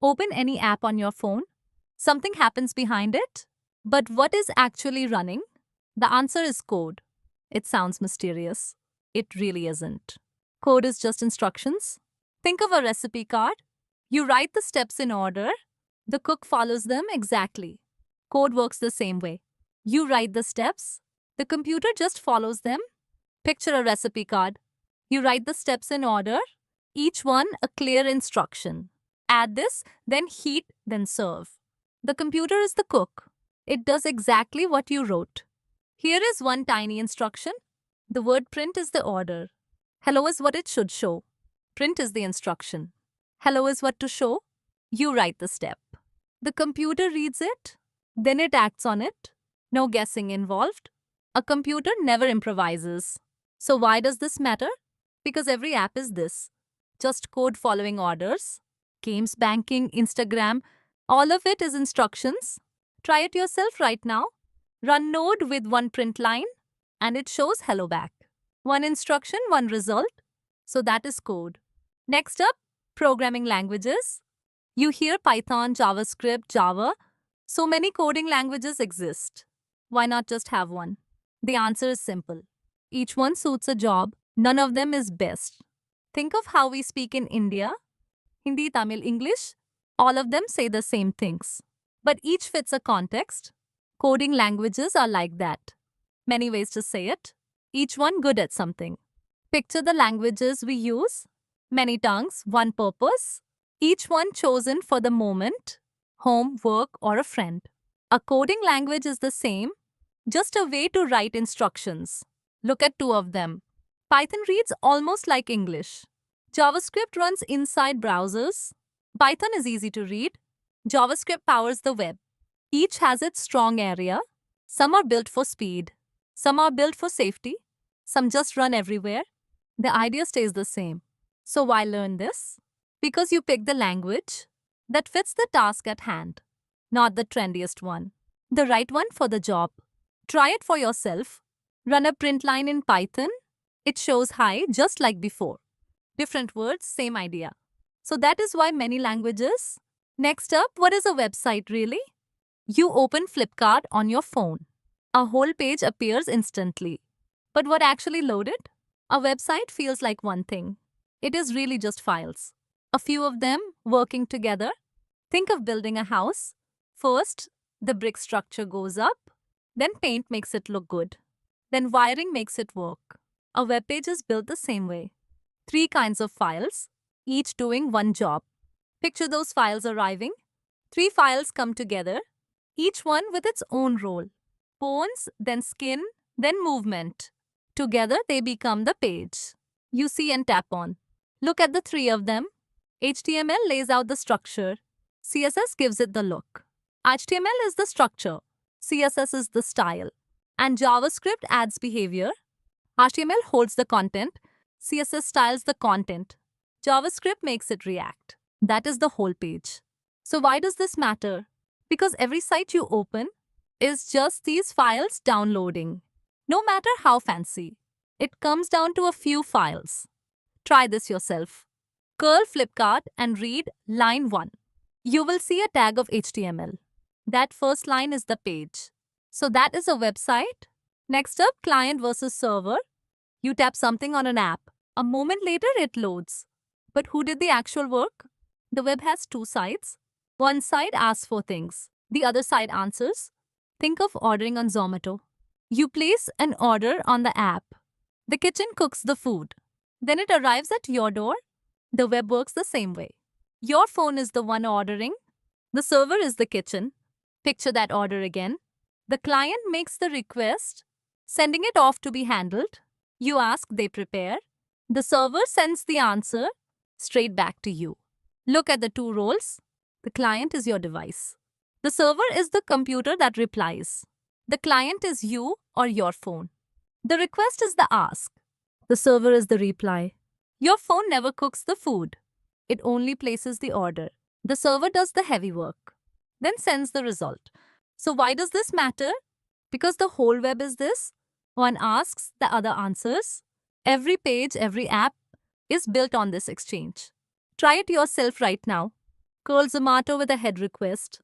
Open any app on your phone. Something happens behind it. But what is actually running? The answer is code. It sounds mysterious. It really isn't. Code is just instructions. Think of a recipe card. You write the steps in order. The cook follows them exactly. Code works the same way. You write the steps. The computer just follows them. Picture a recipe card. You write the steps in order, each one a clear instruction. Add this, then heat, then serve. The computer is the cook. It does exactly what you wrote. Here is one tiny instruction. The word print is the order. Hello is what it should show. Print is the instruction. Hello is what to show. You write the step. The computer reads it, then it acts on it. No guessing involved. A computer never improvises. So why does this matter? Because every app is this. Just code following orders. Games, banking, Instagram, all of it is instructions. Try it yourself right now. Run Node with one print line and it shows hello back. One instruction, one result. So that is code. Next up, programming languages. You hear Python, JavaScript, Java. So many coding languages exist. Why not just have one? The answer is simple. Each one suits a job. None of them is best. Think of how we speak in India. Hindi, Tamil, English. All of them say the same things. But each fits a context. Coding languages are like that. Many ways to say it. Each one good at something. Picture the languages we use. Many tongues, one purpose. Each one chosen for the moment, home, work, or a friend. A coding language is the same, just a way to write instructions. Look at two of them. Python reads almost like English. JavaScript runs inside browsers. Python is easy to read. JavaScript powers the web. Each has its strong area. Some are built for speed. Some are built for safety. Some just run everywhere. The idea stays the same. So why learn this? Because you pick the language that fits the task at hand, not the trendiest one. The right one for the job. Try it for yourself. Run a print line in Python. It shows hi just like before. Different words, same idea. So that is why many languages. Next up, what is a website really? You open Flipkart on your phone. A whole page appears instantly. But what actually loaded? A website feels like one thing. It is really just files. A few of them working together. Think of building a house. First, the brick structure goes up. Then paint makes it look good. Then wiring makes it work. A web page is built the same way. 3 kinds of files, each doing one job. Picture those files arriving. 3 files come together, each one with its own role. Bones, then skin, then movement. Together they become the page. You see and tap on. Look at the 3 of them. HTML lays out the structure. CSS gives it the look. HTML is the structure. CSS is the style. And JavaScript adds behavior. HTML holds the content. CSS styles the content. JavaScript makes it react. That is the whole page. So why does this matter? Because every site you open is just these files downloading. No matter how fancy. It comes down to a few files. Try this yourself. Curl Flipkart and read line 1. You will see a tag of HTML. That first line is the page. So that is a website. Next up, client versus server. You tap something on an app. A moment later, it loads. But who did the actual work? The web has 2 sides. One side asks for things. The other side answers. Think of ordering on Zomato. You place an order on the app. The kitchen cooks the food. Then it arrives at your door. The web works the same way. Your phone is the one ordering. The server is the kitchen. Picture that order again. The client makes the request, sending it off to be handled. You ask, they prepare. The server sends the answer straight back to you. Look at the 2 roles. The client is your device. The server is the computer that replies. The client is you or your phone. The request is the ask. The server is the reply. Your phone never cooks the food. It only places the order. The server does the heavy work, then sends the result. So why does this matter? Because the whole web is this. One asks, the other answers. Every page, every app is built on this exchange. Try it yourself right now. Curl Zomato with a head request.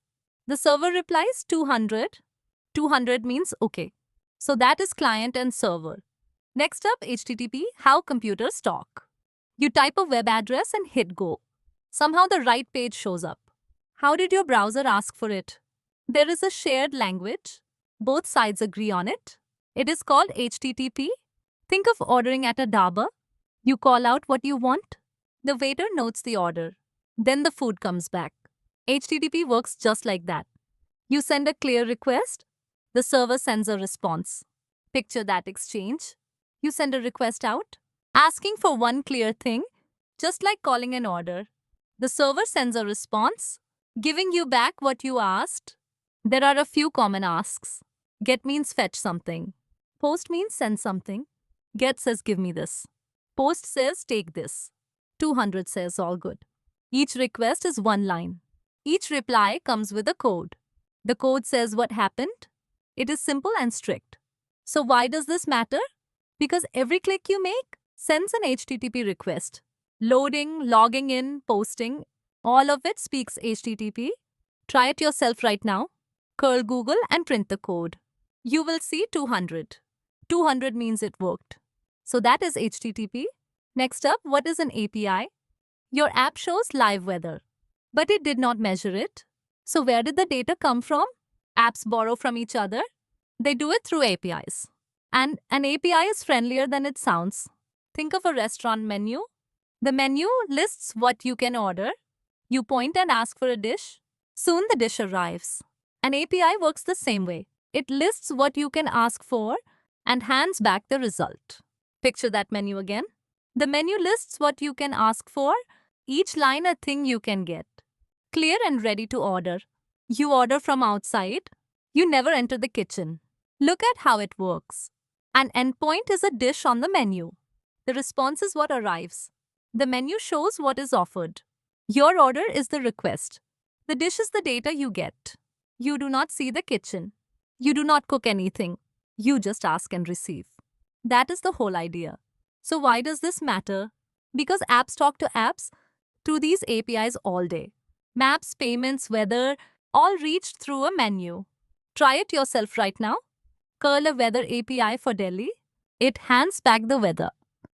The server replies 200. 200 means okay. So that is client and server. Next up, HTTP, how computers talk. You type a web address and hit go. Somehow the right page shows up. How did your browser ask for it? There is a shared language. Both sides agree on it. It is called HTTP. Think of ordering at a dhaba. You call out what you want. The waiter notes the order. Then the food comes back. HTTP works just like that. You send a clear request. The server sends a response. Picture that exchange. You send a request out, asking for one clear thing, just like calling an order. The server sends a response, giving you back what you asked. There are a few common asks. Get means fetch something. Post means send something. Get says give me this. Post says take this. 200 says all good. Each request is one line. Each reply comes with a code. The code says what happened. It is simple and strict. So why does this matter? Because every click you make sends an HTTP request. Loading, logging in, posting, all of it speaks HTTP. Try it yourself right now. Curl Google and print the code. You will see 200. 200 means it worked. So that is HTTP. Next up, what is an API? Your app shows live weather, but it did not measure it. So where did the data come from? Apps borrow from each other. They do it through APIs. And an API is friendlier than it sounds. Think of a restaurant menu. The menu lists what you can order. You point and ask for a dish. Soon the dish arrives. An API works the same way. It lists what you can ask for and hands back the result. Picture that menu again. The menu lists what you can ask for, each line a thing you can get. Clear and ready to order. You order from outside. You never enter the kitchen. Look at how it works. An endpoint is a dish on the menu. The response is what arrives. The menu shows what is offered. Your order is the request. The dish is the data you get. You do not see the kitchen. You do not cook anything. You just ask and receive. That is the whole idea. So why does this matter? Because apps talk to apps through these APIs all day. Maps, payments, weather, all reached through a menu. Try it yourself right now. Curl a weather API for Delhi. It hands back the weather.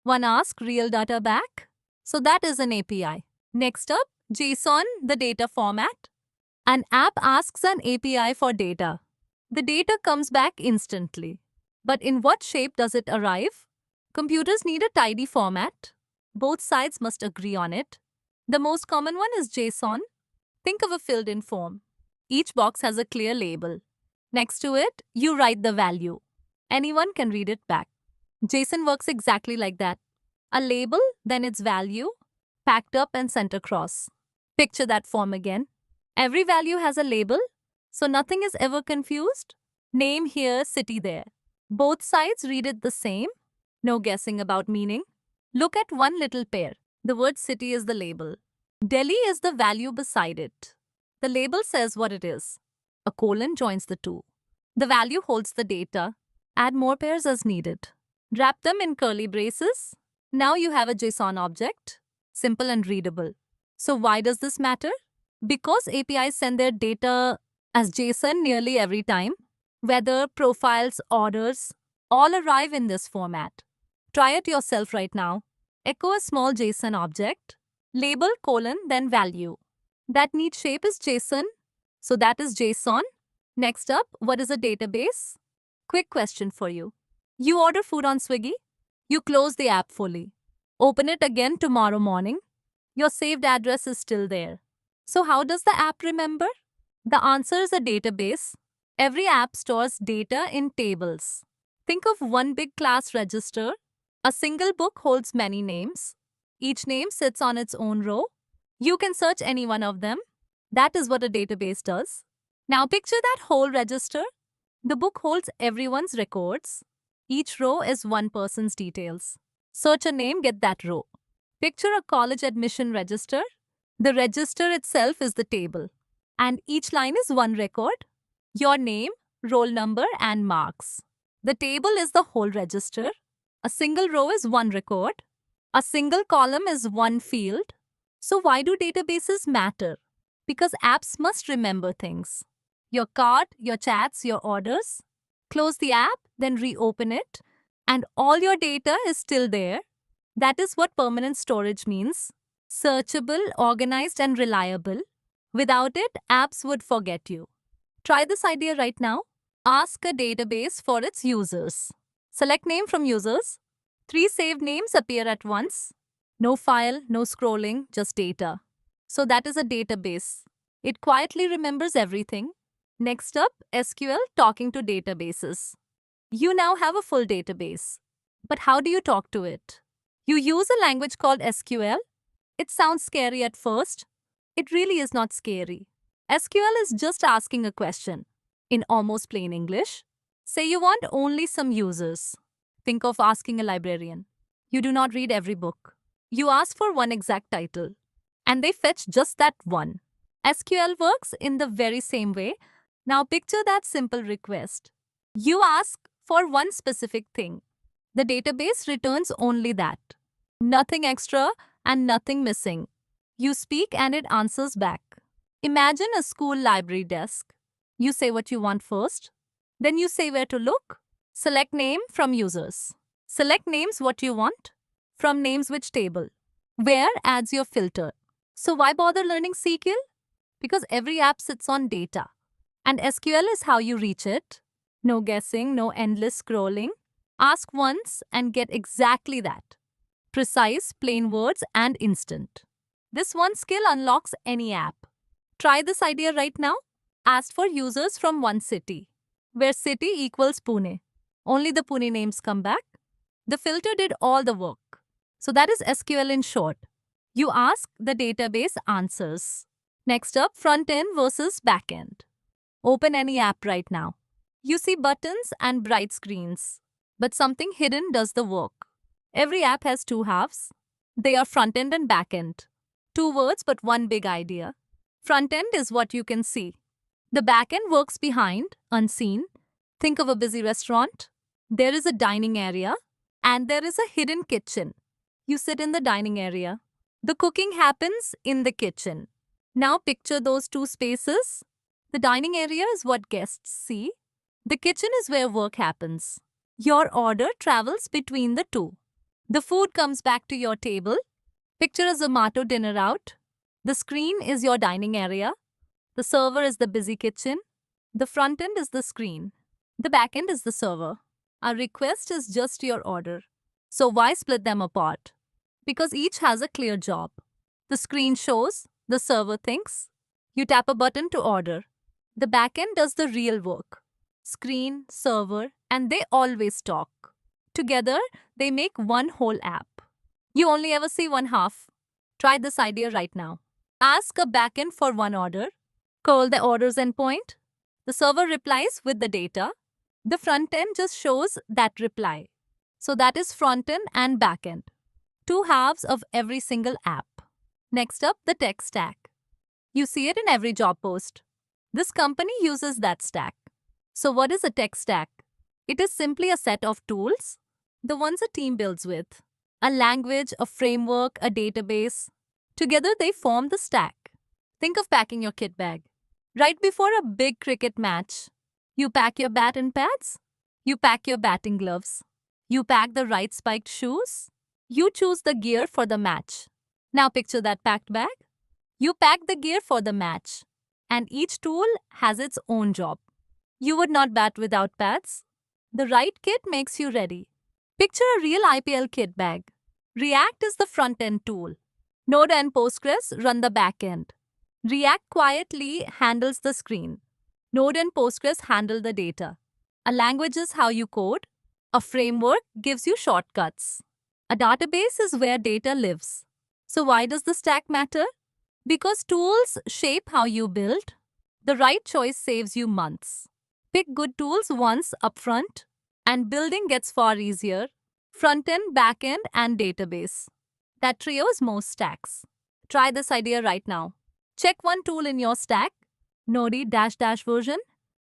One asks real data back. So that is an API. Next up, JSON, the data format. An app asks an API for data. The data comes back instantly. But in what shape does it arrive? Computers need a tidy format. Both sides must agree on it. The most common one is JSON. Think of a filled-in form. Each box has a clear label. Next to it, you write the value. Anyone can read it back. JSON works exactly like that. A label, then its value, packed up and sent across. Picture that form again. Every value has a label, so nothing is ever confused. Name here, city there. Both sides read it the same. No guessing about meaning. Look at one little pair. The word city is the label. Delhi is the value beside it. The label says what it is. A colon joins the two. The value holds the data. Add more pairs as needed. Wrap them in curly braces. Now you have a JSON object. Simple and readable. So why does this matter? Because APIs send their data as JSON nearly every time. Weather, profiles, orders, all arrive in this format. Try it yourself right now. Echo a small JSON object. Label, colon, then value. That neat shape is JSON. So that is JSON. Next up, what is a database? Quick question for you. You order food on Swiggy. You close the app fully. Open it again tomorrow morning. Your saved address is still there. So how does the app remember? The answer is a database. Every app stores data in tables. Think of one big class register. A single book holds many names. Each name sits on its own row. You can search any one of them. That is what a database does. Now picture that whole register. The book holds everyone's records. Each row is one person's details. Search a name, get that row. Picture a college admission register. The register itself is the table. And each line is one record. Your name, roll number, and marks. The table is the whole register. A single row is one record. A single column is one field. So why do databases matter? Because apps must remember things. Your cart, your chats, your orders. Close the app, then reopen it, and all your data is still there. That is what permanent storage means. Searchable, organized, and reliable. Without it, apps would forget you. Try this idea right now. Ask a database for its users. Select name from users. 3 saved names appear at once. No file, no scrolling, just data. So that is a database. It quietly remembers everything. Next up, SQL talking to databases. You now have a full database. But how do you talk to it? You use a language called SQL. It sounds scary at first. It really is not scary. SQL is just asking a question. In almost plain English, say you want only some users. Think of asking a librarian. You do not read every book. You ask for one exact title, and they fetch just that one. SQL works in the very same way. Now picture that simple request. You ask for one specific thing. The database returns only that. Nothing extra and nothing missing. You speak and it answers back. Imagine a school library desk. You say what you want first. Then you say where to look. Select name from users. Select names what you want. From names which table. Where adds your filter. So why bother learning SQL? Because every app sits on data. And SQL is how you reach it. No guessing, no endless scrolling. Ask once and get exactly that. Precise, plain words and instant. This one skill unlocks any app. Try this idea right now. Ask for users from one city, where city equals Pune. Only the Pune names come back. The filter did all the work. So that is SQL in short. You ask, the database answers. Next up, front end versus back end. Open any app right now. You see buttons and bright screens. But something hidden does the work. Every app has two halves. They are front end and back end. Two words but one big idea. Front end is what you can see. The back end works behind, unseen. Think of a busy restaurant. There is a dining area and there is a hidden kitchen. You sit in the dining area. The cooking happens in the kitchen. Now picture those two spaces. The dining area is what guests see. The kitchen is where work happens. Your order travels between the two. The food comes back to your table. Picture a Zomato dinner out. The screen is your dining area. The server is the busy kitchen. The front end is the screen. The back end is the server. A request is just your order. So why split them apart? Because each has a clear job. The screen shows, the server thinks. You tap a button to order. The back end does the real work. Screen, server, and they always talk. Together, they make one whole app. You only ever see one half. Try this idea right now. Ask a backend for one order. Call the order's endpoint. The server replies with the data. The front end just shows that reply. So that is front end and back end. Two halves of every single app. Next up, the tech stack. You see it in every job post. This company uses that stack. So what is a tech stack? It is simply a set of tools, the ones a team builds with. A language, a framework, a database. Together they form the stack. Think of packing your kit bag. Right before a big cricket match, you pack your bat and pads. You pack your batting gloves. You pack the right spiked shoes. You choose the gear for the match. Now picture that packed bag. You pack the gear for the match. And each tool has its own job. You would not bat without pads. The right kit makes you ready. Picture a real IPL kit bag. React is the front-end tool. Node and Postgres run the back-end. React quietly handles the screen. Node and Postgres handle the data. A language is how you code. A framework gives you shortcuts. A database is where data lives. So why does the stack matter? Because tools shape how you build. The right choice saves you months. Pick good tools once upfront, and building gets far easier. Front-end, back-end, and database. That trio is most stacks. Try this idea right now. Check one tool in your stack. Node -- version.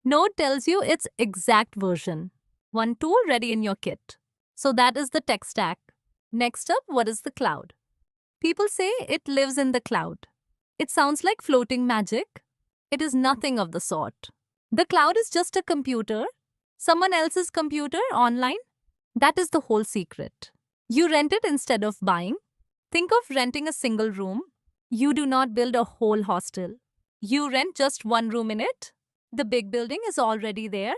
Node tells you its exact version. One tool ready in your kit. So that is the tech stack. Next up, what is the cloud? People say it lives in the cloud. It sounds like floating magic. It is nothing of the sort. The cloud is just a computer, someone else's computer online. That is the whole secret. You rent it instead of buying. Think of renting a single room. You do not build a whole hostel. You rent just one room in it. The big building is already there.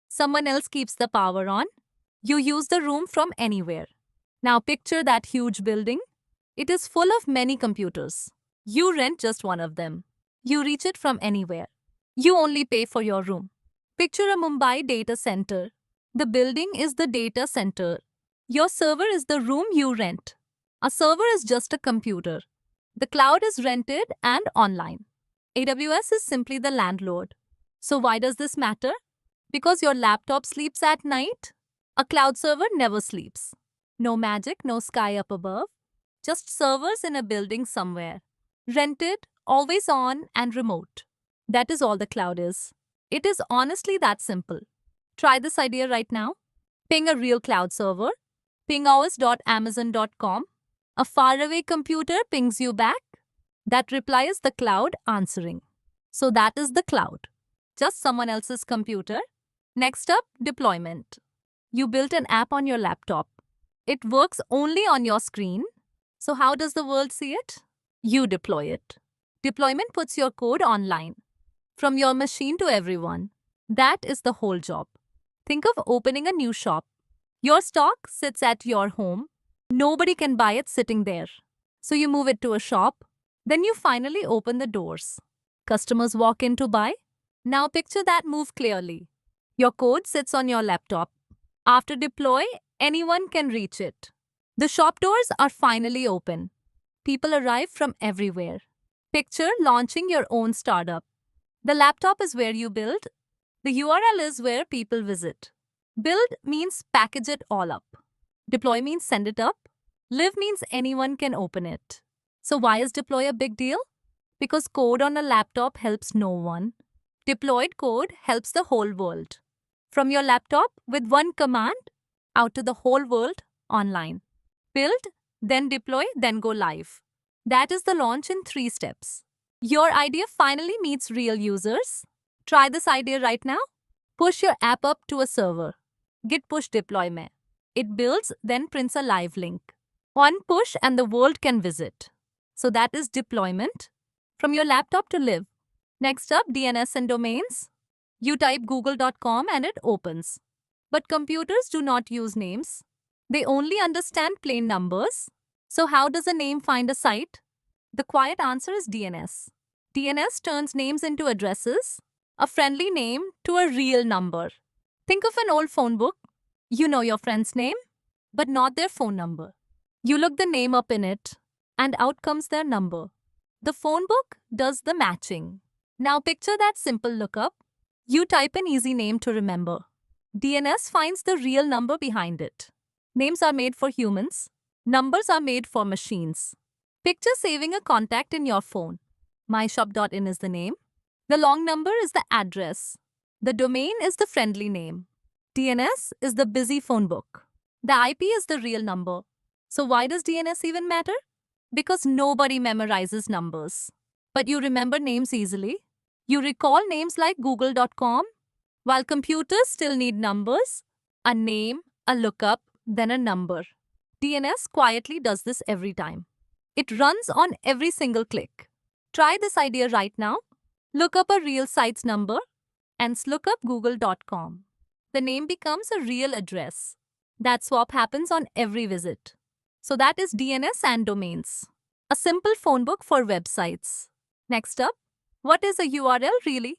Someone else keeps the power on. You use the room from anywhere. Now picture that huge building. It is full of many computers. You rent just one of them. You reach it from anywhere. You only pay for your room. Picture a Mumbai data center. The building is the data center. Your server is the room you rent. A server is just a computer. The cloud is rented and online. AWS is simply the landlord. So why does this matter? Because your laptop sleeps at night? A cloud server never sleeps. No magic, no sky up above. Just servers in a building somewhere. Rented, always on, and remote. That is all the cloud is. It is honestly that simple. Try this idea right now. Ping a real cloud server. Pinghours.amazon.com. A faraway computer pings you back. That reply is the cloud answering. So that is the cloud. Just someone else's computer. Next up, deployment. You built an app on your laptop. It works only on your screen. So how does the world see it? You deploy it. Deployment puts your code online. From your machine to everyone. That is the whole job. Think of opening a new shop. Your stock sits at your home. Nobody can buy it sitting there. So you move it to a shop. Then you finally open the doors. Customers walk in to buy. Now picture that move clearly. Your code sits on your laptop. After deploy, anyone can reach it. The shop doors are finally open. People arrive from everywhere. Picture launching your own startup. The laptop is where you build. The URL is where people visit. Build means package it all up. Deploy means send it up. Live means anyone can open it. So why is deploy a big deal? Because code on a laptop helps no one. Deployed code helps the whole world. From your laptop with one command out to the whole world online. Build, then deploy, then go live. That is the launch in 3 steps. Your idea finally meets real users. Try this idea right now. Push your app up to a server. Git push deploy mein. It builds, then prints a live link. One push and the world can visit. So that is deployment. From your laptop to live. Next up, DNS and domains. You type google.com and it opens. But computers do not use names. They only understand plain numbers. So how does a name find a site? The quiet answer is DNS. DNS turns names into addresses, a friendly name to a real number. Think of an old phone book. You know your friend's name, but not their phone number. You look the name up in it, and out comes their number. The phone book does the matching. Now picture that simple lookup. You type an easy name to remember. DNS finds the real number behind it. Names are made for humans. Numbers are made for machines. Picture saving a contact in your phone. myshop.in is the name. The long number is the address. The domain is the friendly name. DNS is the busy phone book. The IP is the real number. So why does DNS even matter? Because nobody memorizes numbers. But you remember names easily. You recall names like google.com. While computers still need numbers, a name, a lookup, then a number. DNS quietly does this every time. It runs on every single click. Try this idea right now. Look up a real site's number and look up google.com. The name becomes a real address. That swap happens on every visit. So that is DNS and domains. A simple phone book for websites. Next up, what is a URL really?